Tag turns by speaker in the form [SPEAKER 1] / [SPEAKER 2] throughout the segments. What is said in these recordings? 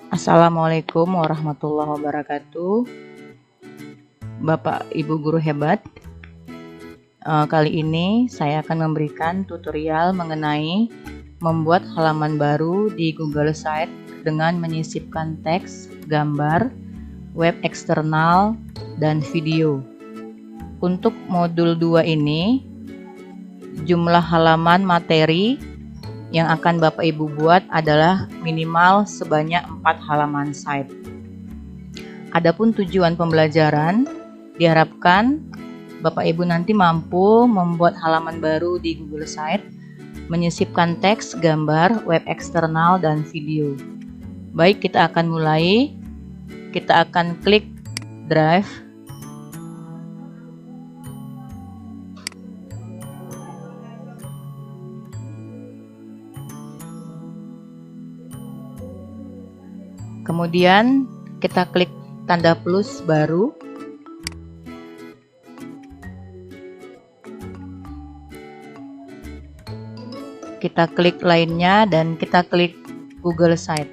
[SPEAKER 1] Assalamualaikum warahmatullahi wabarakatuh. Bapak Ibu guru hebat, kali ini saya akan memberikan tutorial mengenai membuat halaman baru di Google Site dengan menyisipkan teks, gambar, web eksternal, dan video. Untuk modul 2 ini, jumlah halaman materi yang akan Bapak Ibu buat adalah minimal sebanyak 4 halaman site. Adapun tujuan pembelajaran, diharapkan Bapak Ibu nanti mampu membuat halaman baru di Google Site, menyisipkan teks, gambar, web eksternal, dan video. Baik, kita akan mulai. Kita akan klik Drive. Kemudian kita klik tanda plus baru. Kita klik lainnya dan kita klik Google Site.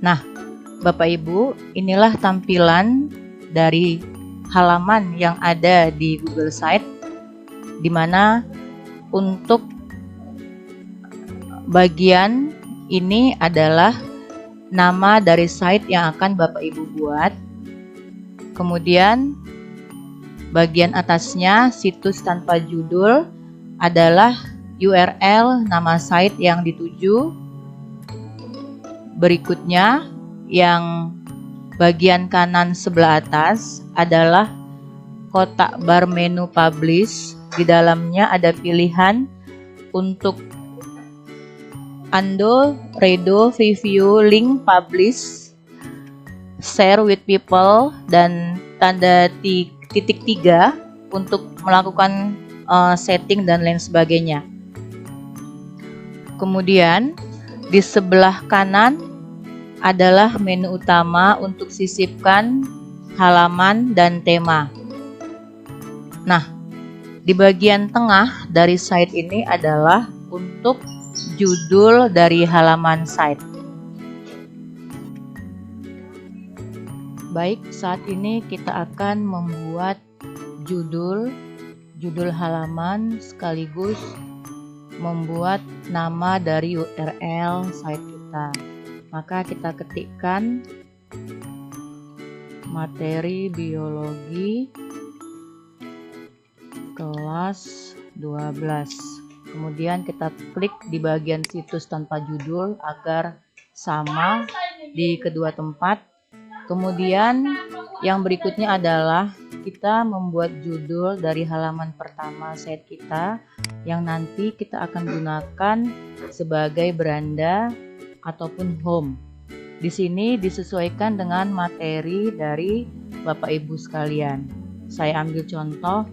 [SPEAKER 1] Nah, Bapak Ibu, inilah tampilan dari halaman yang ada di Google Site, di mana untuk bagian ini adalah nama dari site yang akan Bapak Ibu buat. Kemudian bagian atasnya situs tanpa judul adalah URL nama site yang dituju. Berikutnya yang bagian kanan sebelah atas adalah kotak bar menu publish. Di dalamnya ada pilihan untuk undo, redo, review, link, publish, share with people, dan tanda titik 3 untuk melakukan setting dan lain sebagainya. Kemudian di sebelah kanan adalah menu utama untuk sisipkan halaman dan tema. Nah, di bagian tengah dari site ini adalah untuk judul dari halaman site. Baik, saat ini kita akan membuat judul halaman sekaligus membuat nama dari URL site kita. Maka kita ketikkan materi biologi kelas 12. Kemudian kita klik di bagian situs tanpa judul agar sama di kedua tempat. Kemudian yang berikutnya adalah kita membuat judul dari halaman pertama site kita yang nanti kita akan gunakan sebagai beranda ataupun home. Di sini disesuaikan dengan materi dari Bapak Ibu sekalian. Saya ambil contoh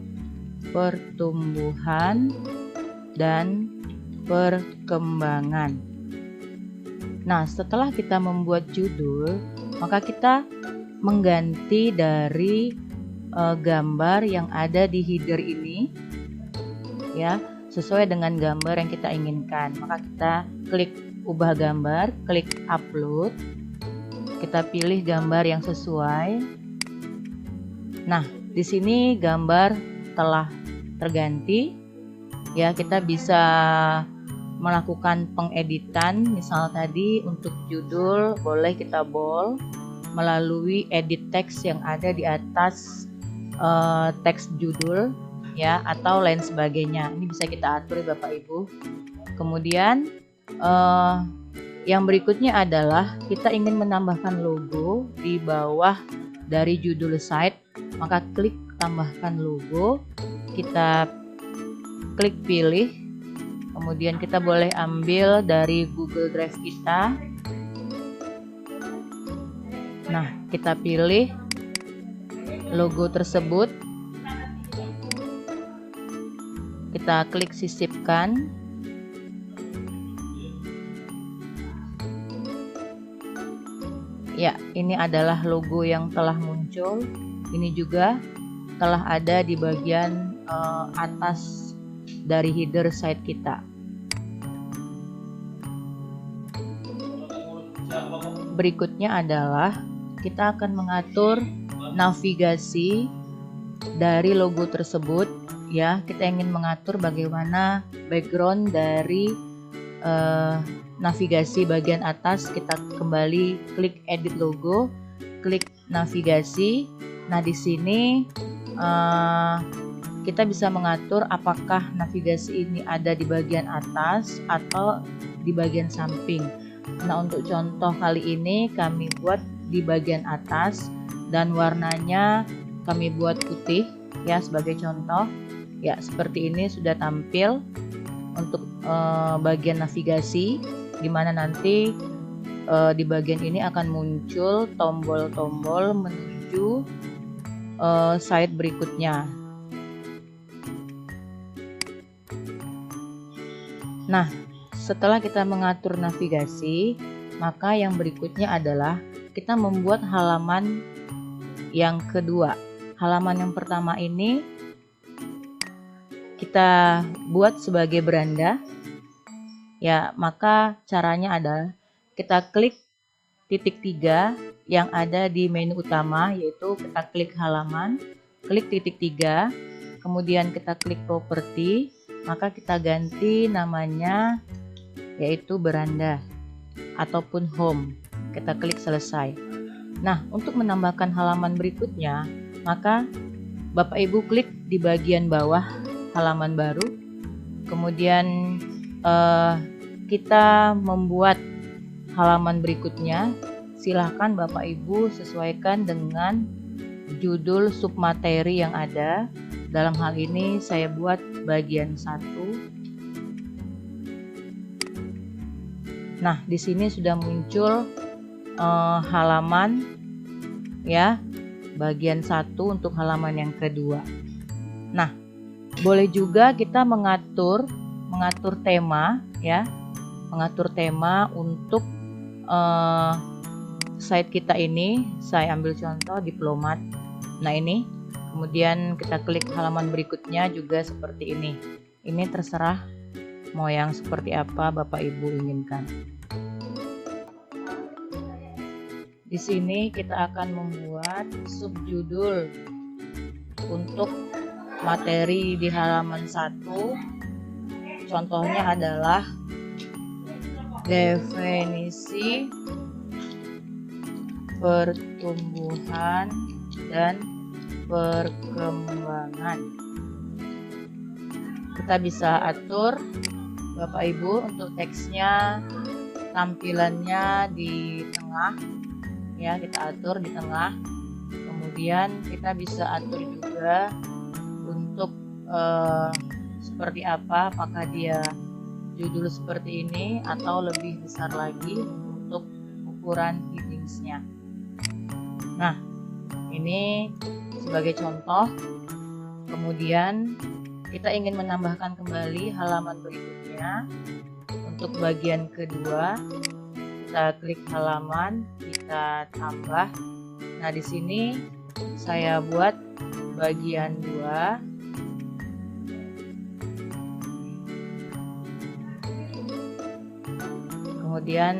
[SPEAKER 1] pertumbuhan dan perkembangan. Nah, setelah kita membuat judul, maka kita mengganti dari gambar yang ada di header ini, ya, sesuai dengan gambar yang kita inginkan. Maka kita klik ubah gambar, klik upload, kita pilih gambar yang sesuai. Nah, di sini gambar telah terganti, ya. Kita bisa melakukan pengeditan. Misal tadi untuk judul boleh kita bold melalui edit teks yang ada di atas teks judul, ya, atau lain sebagainya. Ini bisa kita atur, Bapak Ibu. Kemudian yang berikutnya adalah kita ingin menambahkan logo di bawah dari judul site, maka klik tambahkan logo, kita klik pilih, kemudian kita boleh ambil dari Google Drive kita. Nah, kita pilih logo tersebut, kita klik sisipkan. Ya, ini adalah logo yang telah muncul. Ini juga telah ada di bagian atas dari header site kita. Berikutnya adalah kita akan mengatur navigasi dari logo tersebut, ya. Kita ingin mengatur bagaimana background dari navigasi bagian atas. Kita kembali klik edit logo, klik navigasi. Nah, di sini kita bisa mengatur apakah navigasi ini ada di bagian atas atau di bagian samping. Nah, untuk contoh kali ini kami buat di bagian atas dan warnanya kami buat putih, ya, sebagai contoh. Ya, seperti ini sudah tampil untuk bagian navigasi, di mana nanti di bagian ini akan muncul tombol-tombol menuju site berikutnya. Nah, setelah kita mengatur navigasi, maka yang berikutnya adalah kita membuat halaman yang kedua. Halaman yang pertama ini kita buat sebagai beranda. Ya, maka caranya adalah kita klik titik 3 yang ada di menu utama, yaitu kita klik halaman, klik titik 3, kemudian kita klik properti, maka kita ganti namanya yaitu beranda ataupun home. Kita klik selesai. Nah, untuk menambahkan halaman berikutnya, maka Bapak Ibu klik di bagian bawah halaman baru, kemudian kita membuat halaman berikutnya. Silahkan Bapak Ibu sesuaikan dengan judul submateri yang ada. Dalam hal ini saya buat bagian 1. Nah, di sini sudah muncul halaman, ya, bagian 1 untuk halaman yang kedua. Nah, boleh juga kita mengatur tema, ya, mengatur tema untuk site kita ini. Saya ambil contoh diplomat. Nah, ini kemudian kita klik halaman berikutnya juga seperti ini. Ini terserah mau yang seperti apa Bapak Ibu inginkan. Di sini kita akan membuat subjudul untuk materi di halaman 1. Contohnya adalah definisi pertumbuhan dan perkembangan. Kita bisa atur Bapak Ibu untuk teksnya, tampilannya di tengah, ya, kita atur di tengah. Kemudian kita bisa atur juga untuk seperti apa, apakah dia judul seperti ini atau lebih besar lagi untuk ukuran headingsnya. Nah, ini sebagai contoh. Kemudian kita ingin menambahkan kembali halaman berikutnya. Untuk bagian kedua, kita klik halaman, kita tambah. Nah, di sini saya buat bagian 2. Kemudian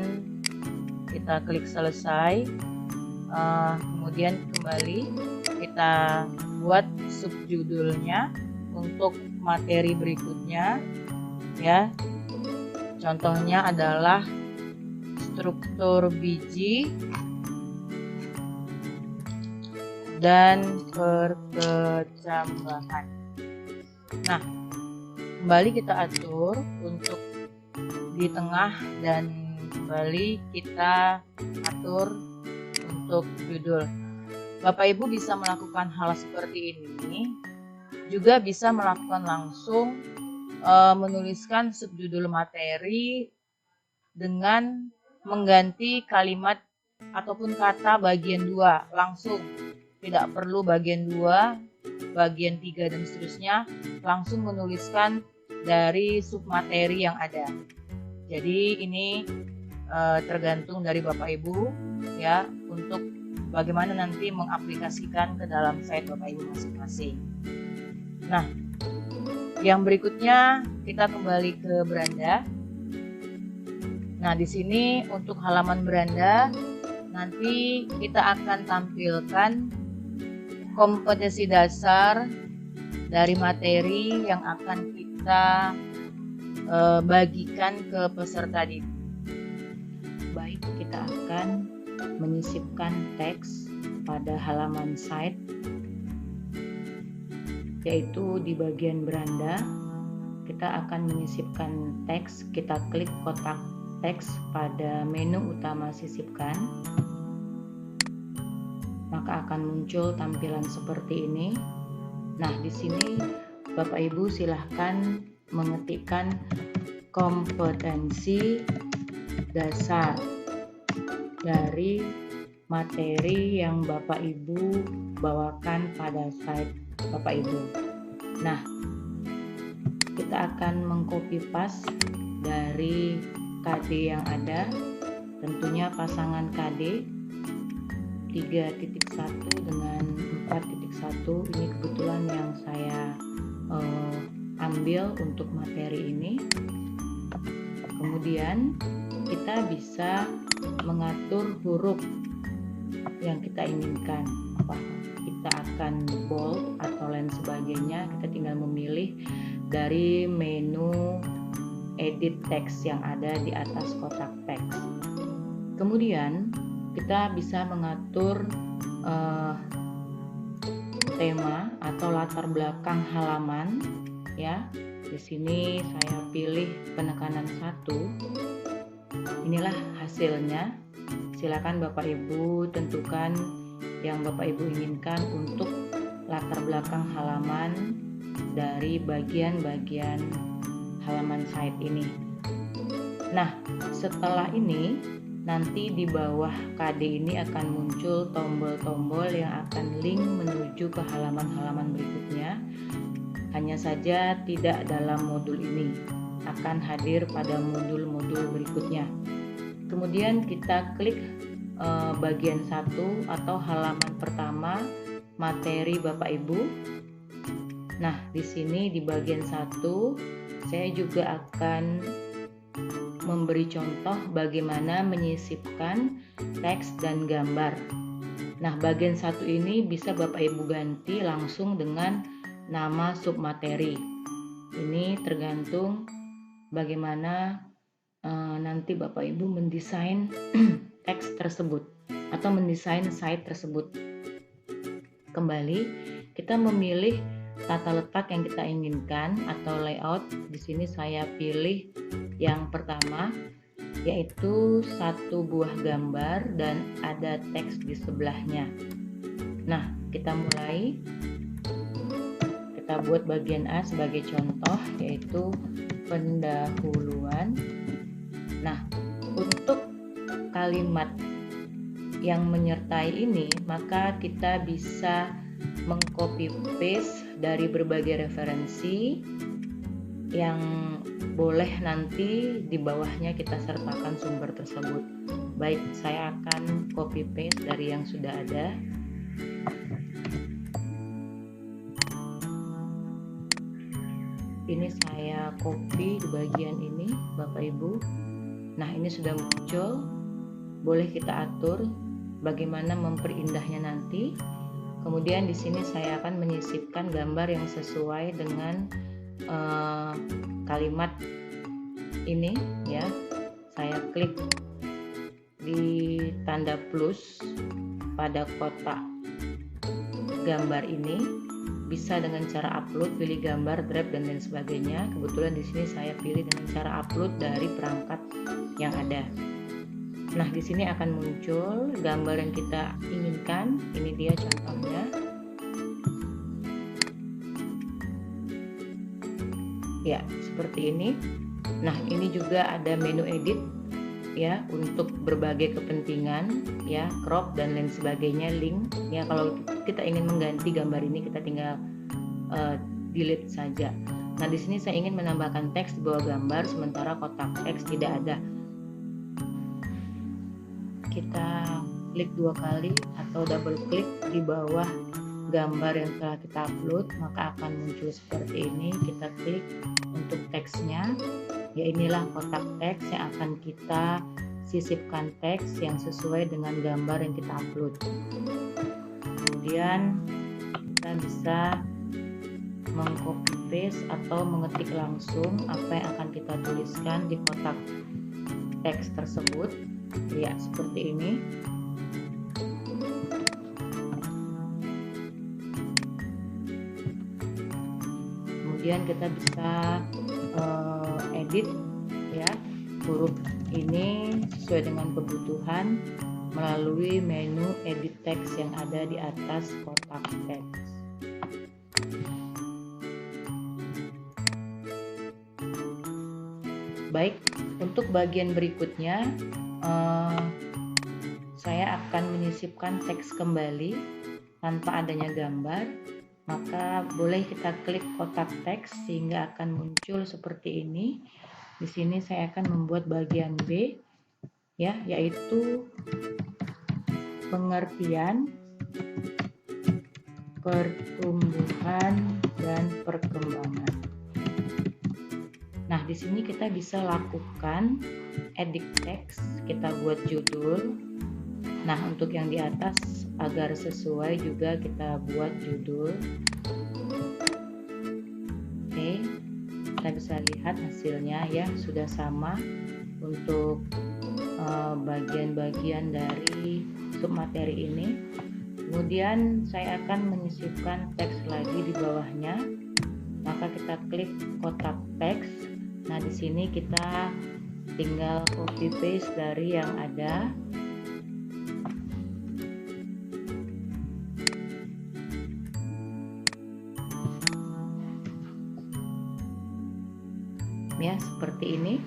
[SPEAKER 1] kita klik selesai. Kemudian kembali kita buat subjudulnya untuk materi berikutnya, ya. Contohnya adalah struktur biji dan perkecambahan. Nah, kembali kita atur untuk di tengah dan kembali kita atur untuk judul. Bapak Ibu bisa melakukan hal seperti ini, juga bisa melakukan langsung menuliskan subjudul materi dengan mengganti kalimat ataupun kata bagian 2 langsung. Tidak perlu bagian 2, bagian 3 dan seterusnya, langsung menuliskan dari submateri yang ada. Jadi ini tergantung dari Bapak Ibu, ya, untuk bagaimana nanti mengaplikasikan ke dalam site Bapak Ibu masing-masing. Nah, yang berikutnya kita kembali ke beranda. Nah, di sini untuk halaman beranda nanti kita akan tampilkan kompetensi dasar dari materi yang akan kita bagikan ke peserta didik. Baik, kita akan menyisipkan teks pada halaman site, yaitu di bagian beranda. Kita akan menyisipkan teks, kita klik kotak teks pada menu utama sisipkan, maka akan muncul tampilan seperti ini. Nah, di sini Bapak Ibu silahkan mengetikkan kompetensi dasar dari materi yang Bapak Ibu bawakan pada site Bapak Ibu. Nah, kita akan mengcopy paste dari KD yang ada, tentunya pasangan KD 3.1 dengan 4.1. Ini kebetulan yang saya ambil untuk materi ini. Kemudian kita bisa mengatur huruf yang kita inginkan, apa kita akan bold atau lain sebagainya. Kita tinggal memilih dari menu edit text yang ada di atas kotak teks. Kemudian kita bisa mengatur tema atau latar belakang halaman, ya. Di sini saya pilih penekanan 1. Inilah hasilnya. Silakan Bapak Ibu tentukan yang Bapak Ibu inginkan untuk latar belakang halaman dari bagian-bagian halaman site ini. Nah, setelah ini nanti di bawah KD ini akan muncul tombol-tombol yang akan link menuju ke halaman-halaman berikutnya. Hanya saja tidak dalam modul ini, akan hadir pada modul-modul berikutnya. Kemudian kita klik bagian 1 atau halaman pertama materi Bapak Ibu. Nah, di sini di bagian 1 saya juga akan memberi contoh bagaimana menyisipkan teks dan gambar. Nah, bagian 1 ini bisa Bapak Ibu ganti langsung dengan nama submateri. Ini tergantung bagaimana nanti Bapak Ibu mendesain teks tersebut atau mendesain site tersebut. Kembali, kita memilih tata letak yang kita inginkan atau layout. Di sini saya pilih yang pertama, yaitu satu buah gambar dan ada teks di sebelahnya. Nah, kita mulai. Kita buat bagian A sebagai contoh, yaitu pendahuluan. Nah, untuk kalimat yang menyertai ini, maka kita bisa mengcopy paste dari berbagai referensi yang boleh nanti di bawahnya kita sertakan sumber tersebut. Baik, saya akan copy paste dari yang sudah ada. Ini saya copy di bagian ini, Bapak Ibu. Nah, ini sudah muncul. Boleh kita atur bagaimana memperindahnya nanti. Kemudian di sini saya akan menyisipkan gambar yang sesuai dengan kalimat ini, ya. Saya klik di tanda plus pada kotak gambar ini. Bisa dengan cara upload, pilih gambar, drag dan lain sebagainya. Kebetulan di sini saya pilih dengan cara upload dari perangkat yang ada. Nah, di sini akan muncul gambar yang kita inginkan. Ini dia contohnya. Ya, seperti ini. Nah, ini juga ada menu edit, ya, untuk berbagai kepentingan, ya, crop dan lain sebagainya, link. Ya, kalau kita ingin mengganti gambar ini, kita tinggal delete saja. Nah, di sini saya ingin menambahkan teks di bawah gambar, sementara kotak teks tidak ada. Kita klik 2 kali atau double klik di bawah gambar yang telah kita upload, maka akan muncul seperti ini. Kita klik untuk teksnya, ya inilah kotak teks yang akan kita sisipkan teks yang sesuai dengan gambar yang kita upload. Kemudian kita bisa mengcopy paste atau mengetik langsung apa yang akan kita tuliskan di kotak teks tersebut, ya seperti ini. Kemudian kita bisa edit ya huruf ini sesuai dengan kebutuhan melalui menu edit teks yang ada di atas kotak teks. Baik, untuk bagian berikutnya saya akan menyisipkan teks kembali tanpa adanya gambar. Maka boleh kita klik kotak teks sehingga akan muncul seperti ini. Di sini saya akan membuat bagian B ya, yaitu pengertian, pertumbuhan dan perkembangan. Nah, di sini kita bisa lakukan edit teks, kita buat judul. Nah, untuk yang di atas agar sesuai juga kita buat judul. Oke, kita bisa lihat hasilnya ya, sudah sama untuk bagian-bagian dari submateri ini. Kemudian saya akan menyisipkan teks lagi di bawahnya. Maka kita klik kotak teks. Nah, di sini kita tinggal copy paste dari yang ada. Ya, seperti ini.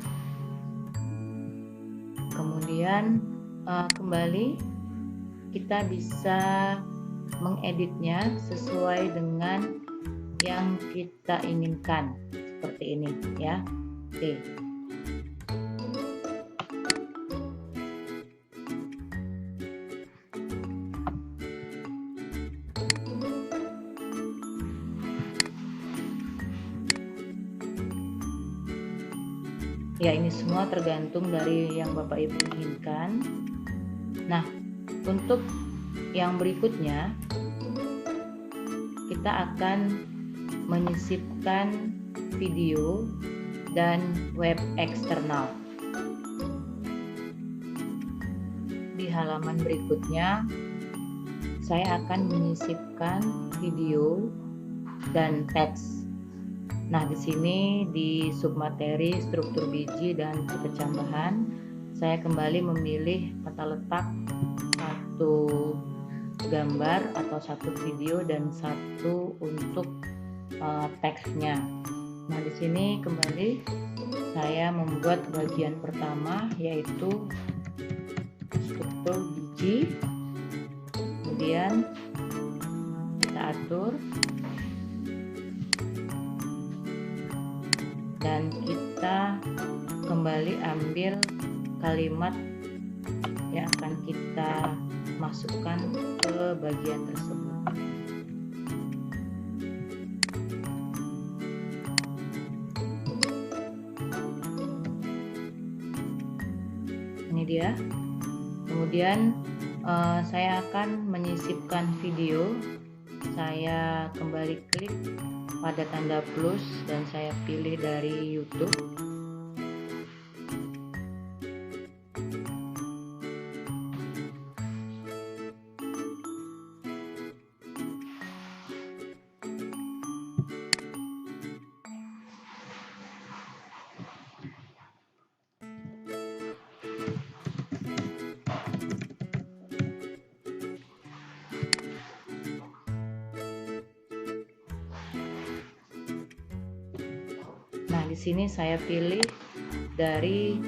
[SPEAKER 1] Kemudian kembali kita bisa mengeditnya sesuai dengan yang kita inginkan, seperti ini ya. Oke. Ya, ini semua tergantung dari yang Bapak Ibu inginkan. Nah, untuk yang berikutnya kita akan menyisipkan video dan web eksternal. Di halaman berikutnya saya akan menyisipkan video dan teks. Nah, di sini di submateri struktur biji dan kecambahan, saya kembali memilih tata letak satu gambar atau satu video dan satu untuk teksnya. Nah, di sini kembali saya membuat bagian pertama yaitu struktur biji. Kemudian kita atur dan kita kembali ambil kalimat yang akan kita masukkan ke bagian tersebut. Ini dia. Kemudian saya akan menyisipkan video. Saya kembali klik pada tanda plus dan saya pilih dari YouTube. Nah, di sini saya pilih dari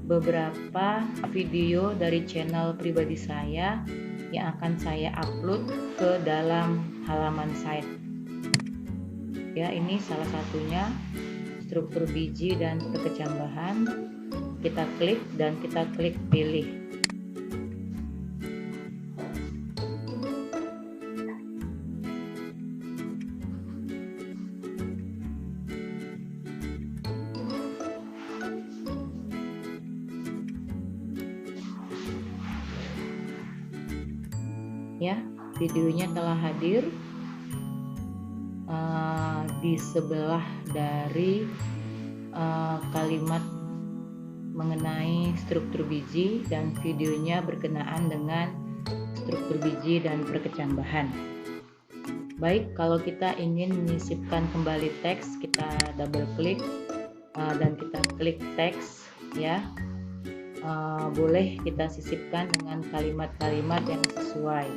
[SPEAKER 1] beberapa video dari channel pribadi saya yang akan saya upload ke dalam halaman site. Ya, ini salah satunya struktur biji dan kecambahan. Kita klik dan kita klik pilih. Ya, videonya telah hadir di sebelah dari kalimat mengenai struktur biji, dan videonya berkenaan dengan struktur biji dan perkecambahan. Baik, kalau kita ingin menyisipkan kembali teks, kita double klik dan kita klik teks, ya. Boleh kita sisipkan dengan kalimat-kalimat yang sesuai.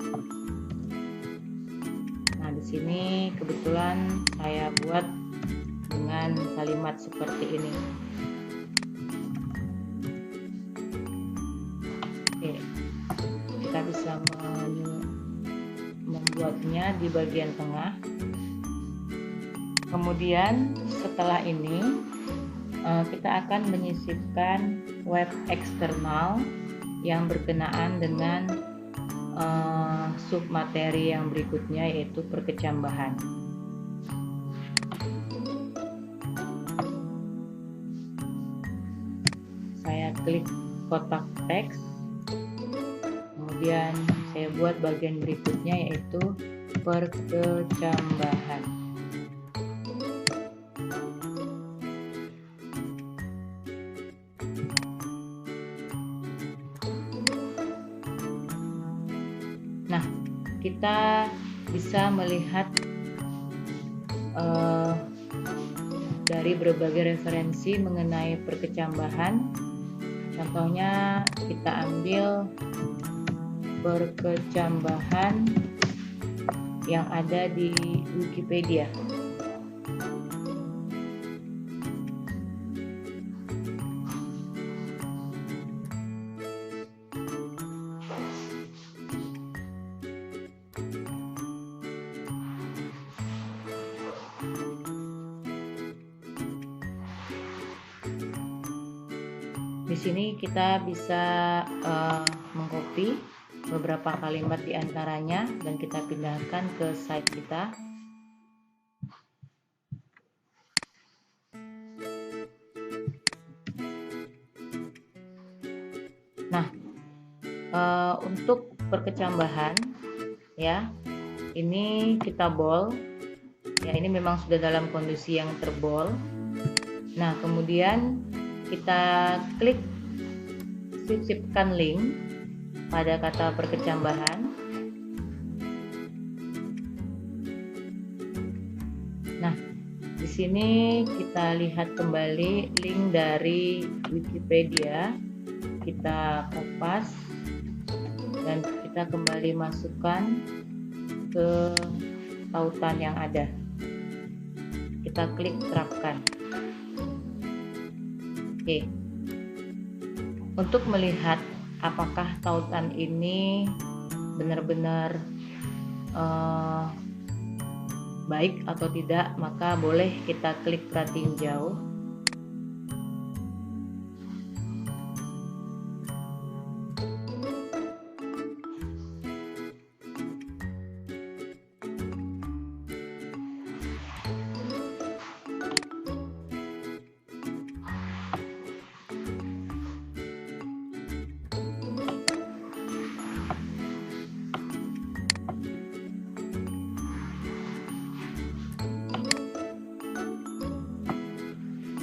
[SPEAKER 1] Nah, di sini kebetulan saya buat dengan kalimat seperti ini. Oke, kita bisa membuatnya di bagian tengah. Kemudian setelah ini kita akan menyisipkan web eksternal yang berkenaan dengan submateri yang berikutnya, yaitu perkecambahan. Saya klik kotak teks, kemudian saya buat bagian berikutnya, yaitu perkecambahan. Nah, kita bisa melihat dari berbagai referensi mengenai perkecambahan. Contohnya kita ambil perkecambahan yang ada di Wikipedia. Di sini kita bisa mengcopy beberapa kalimat di antaranya dan kita pindahkan ke site kita. Nah, untuk perkecambahan, ya, ini kita bold. Ya, ini memang sudah dalam kondisi yang terbold. Nah, kemudian kita klik sisipkan link pada kata perkecambahan. Nah, di sini kita lihat kembali link dari Wikipedia, kita kopas dan kita kembali masukkan ke tautan yang ada. Kita klik terapkan. Oke. Untuk melihat apakah tautan ini benar-benar baik atau tidak, maka boleh kita klik perhatiin jauh.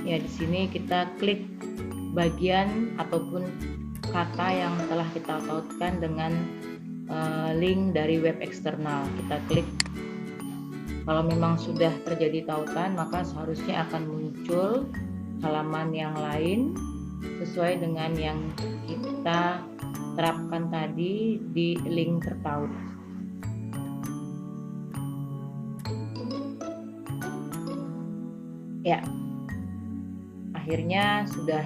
[SPEAKER 1] Ya, di sini kita klik bagian ataupun kata yang telah kita tautkan dengan link dari web eksternal. Kita klik. Kalau memang sudah terjadi tautan, maka seharusnya akan muncul halaman yang lain sesuai dengan yang kita terapkan tadi di link tertaut. Ya, akhirnya sudah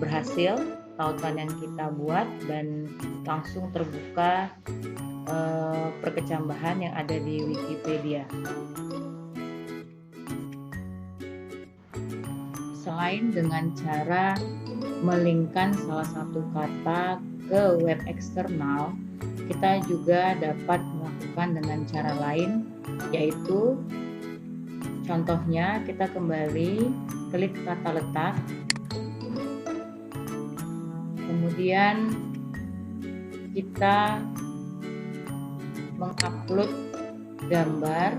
[SPEAKER 1] berhasil tautan yang kita buat dan langsung terbuka perkecambahan yang ada di Wikipedia. Selain dengan cara melinkkan salah satu kata ke web eksternal, kita juga dapat melakukan dengan cara lain, yaitu contohnya kita kembali klik kata letak, kemudian kita mengupload gambar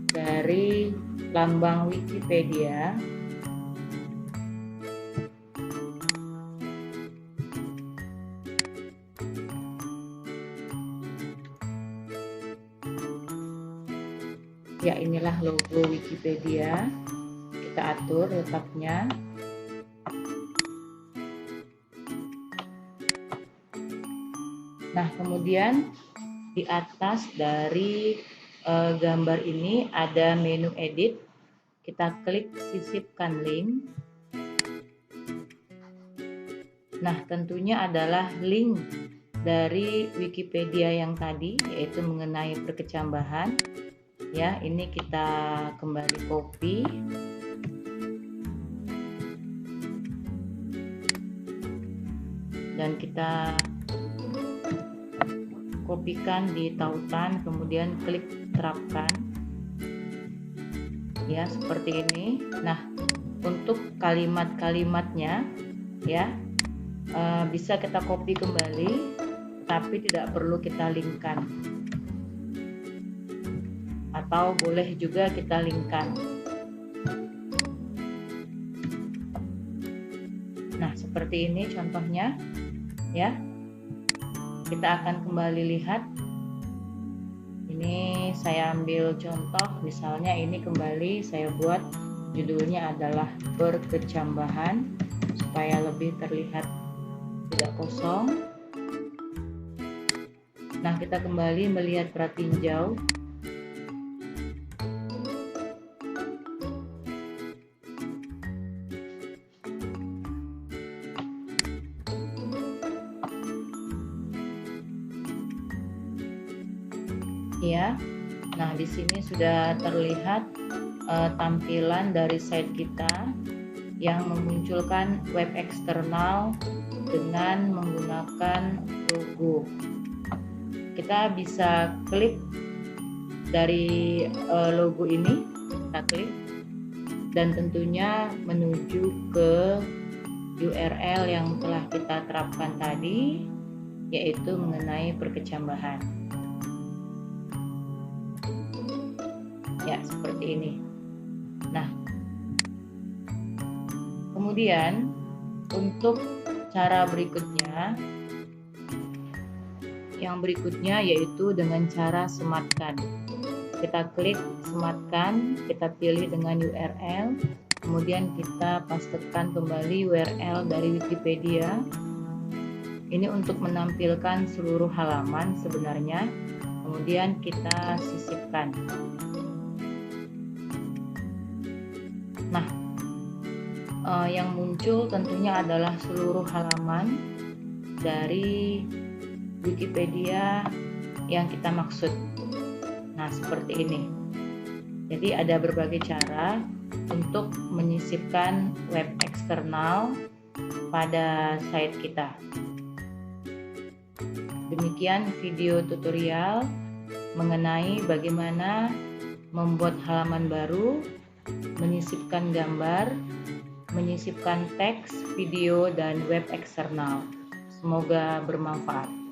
[SPEAKER 1] dari lambang Wikipedia ya, inilah logo Wikipedia. Kita atur letaknya. Nah, kemudian di atas dari gambar ini ada menu edit. Kita klik sisipkan link. Nah, tentunya adalah link dari Wikipedia yang tadi, yaitu mengenai perkecambahan. Ya, ini kita kembali copy. Dan kita kopikan di tautan, kemudian klik terapkan. Ya, seperti ini. Nah, untuk kalimat-kalimatnya ya bisa kita copy kembali, tapi tidak perlu kita linkkan. Atau boleh juga kita linkkan. Nah, seperti ini contohnya ya. Kita akan kembali lihat. Ini saya ambil contoh, misalnya ini kembali saya buat judulnya adalah perkecambahan supaya lebih terlihat tidak kosong. Nah, kita kembali melihat pratinjau. Ya, nah di sini sudah terlihat tampilan dari site kita yang memunculkan web eksternal dengan menggunakan logo. Kita bisa klik dari logo ini, kita klik dan tentunya menuju ke URL yang telah kita terapkan tadi, yaitu mengenai perkecambahan. Ya, seperti ini. Nah, kemudian untuk cara berikutnya, yang berikutnya yaitu dengan cara sematkan. Kita klik sematkan, kita pilih dengan URL, kemudian kita pastekan kembali URL dari Wikipedia. Ini untuk menampilkan seluruh halaman sebenarnya, kemudian kita sisipkan. Nah, yang muncul tentunya adalah seluruh halaman dari Wikipedia yang kita maksud. Nah, seperti ini. Jadi ada berbagai cara untuk menyisipkan web eksternal pada site kita. Demikian video tutorial mengenai bagaimana membuat halaman baru, menyisipkan gambar, menyisipkan teks, video, dan web eksternal. Semoga bermanfaat.